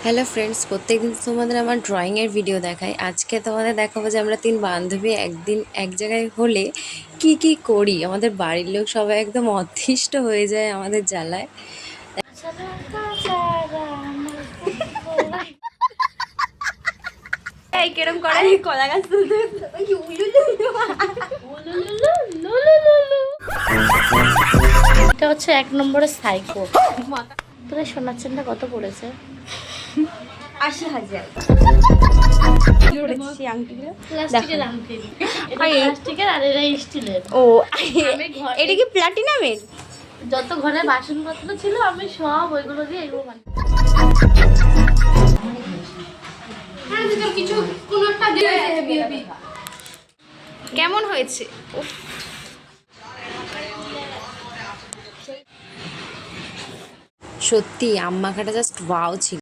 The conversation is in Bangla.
হ্যালো ফ্রেন্ডস, প্রত্যেকদিন তোমাদের আমার ড্রয়িংয়ের ভিডিও দেখাই। আজকে তোমাদের দেখাবো যে আমরা তিন বান্ধবী একদিন এক জায়গায় হলে কি কি করি। আমাদের বাড়ির লোক সবাই একদম অতিষ্ঠ হয়ে যায় আমাদের জ্বালায়। এই কিরম করে কলা গাছ তুলতে এটা হচ্ছে 1 নম্বরের সাইকো। তোদের সোনার চেনটা কত পড়েছে? 80,000 পড়েছি আংটিগুলো। প্লাস্টিকের আংটি, এটা প্লাস্টিকের আর এটা স্টিলের। ও আমি এটা কি প্লাটিনামের? যত ঘরে বাসনপত্র ছিল আমি সব ওইগুলো দিয়ে এগুলো বানাই। কেমন হয়েছে? সত্যি আম মাখাটা জাস্ট ওয়াও ছিল।